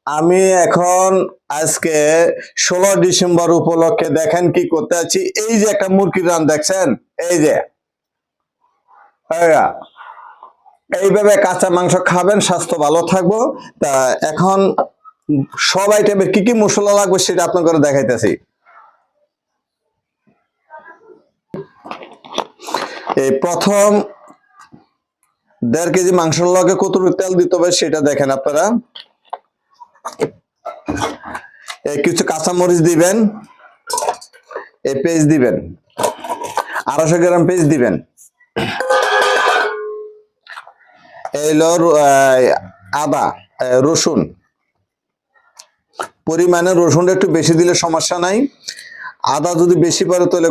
আমি এখন আজকে 16 ডিসেম্বর উপলক্ষে দেখেন কি করতে আছি। এই যে একটা মুরগির রান দেখছেন, এই যে এইভাবে কাঁচা মাংস খাবেন, স্বাস্থ্য ভালো থাকবো। তা এখন সব আইটেমের কি কি মশলা লাগবে সেটা আপনাদের দেখাইতেছি। এই প্রথম 1.5 কেজি মাংসের লগে কতটুকু তেল দিতে হবে সেটা দেখেন আপনারা। কিছু কাঁচামরিচ দিবেন, এই পেস্ট দিবেন, 250 গ্রাম পেস্ট দিবেন। আদা, রসুন, পরিমাণে রসুনটা একটু বেশি দিলে সমস্যা নাই। আদা যদি বেশি পড়ে তাহলে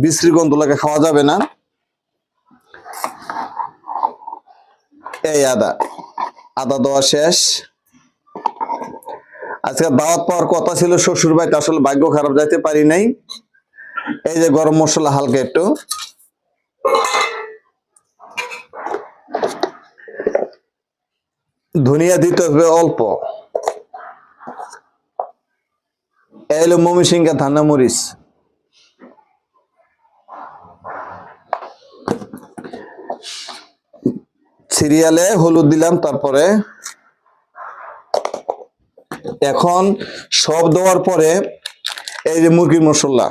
বিশ্রী গন্ধ লাগে, খাওয়া যাবে না। এই আদা দেওয়া শেষ। আজকে দাওয়াত পাওয়ার কথা ছিল শ্বশুর বাড়িতে, আসলে ভাগ্য খারাপ, যাইতে পারি নাই। এই যে গরম মশলা হালকা একটু, ধনিয়া দিতে হবে অল্প, এলো মমিসিংহা ধানা মরিচ, সিরিয়ালে হলুদ দিলাম। তারপরে এখন সব দেওয়ার পরে এই যে মুরগির মশলা,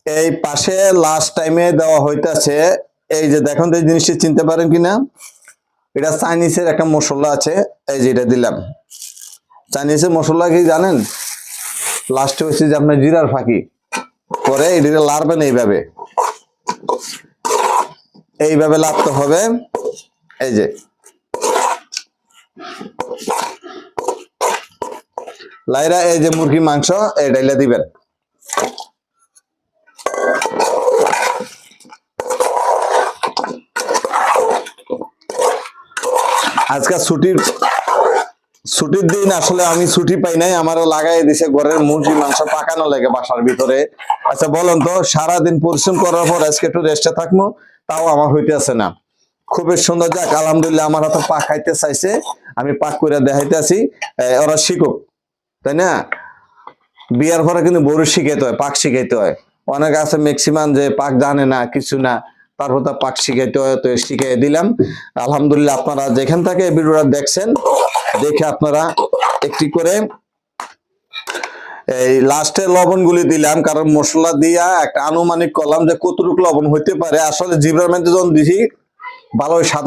এই পাশে লাস্ট টাইমে দেওয়া হইতাছে। এই যে দেখুন, এই জিনিসটা চিনতে পারেন কিনা, এটা চাইনিজের একটা মশলা আছে। এই যে এটা দিলাম। চাইনিজের মশলা কি জানেন? লাস্টে হচ্ছে যে আপনার জিরার ফাঁকি করে এটা লাড়বেন, এইভাবে লাড়তে হবে। এই যে লাইরা, এই যে মুরগি মাংস এটা দিবেন। আজকে ছুটির দিন, আসলে আমি ছুটি পাই নাই, আমারও লাগাই দিছে ঘরের মুরগি মাংস পাকানো লাগে বাসার ভিতরে। আচ্ছা বলেন তো, সারাদিন পরিশ্রম করার পর আজকে একটু রেস্টে থাকবো, তাও আমার হইতেছে না। খুবই সুন্দর। যাক, আলহামদুলিল্লাহ, আমার হাতে পাক খাইতে চাইছে, আমি পাক করে দেখাইতেছি। ওরা শিখুক, তাই না? বিয়ার পরে কিন্তু বড় শিখাইতে হয়, পাক শিখাইতে হয়। অনেক আছে ম্যাক্সিমাম যে পাক জানে না, কিছু না, তারপর তো পাক শিখাইতে হয়, তো শিখাই দিলাম। আলহামদুলিল্লাহ, আপনারা যেখান থেকে ভিডিওটা দেখছেন, দেখে আপনারা একটি করে এই লাস্টে লবণ গুলি দিলাম, কারণ মশলা দিয়া একটা আনুমানিক করলাম যে কতটুকু লবণ হইতে পারে। আসলে জিব্রার মধ্যে যখন দিছি ভালো স্বাদ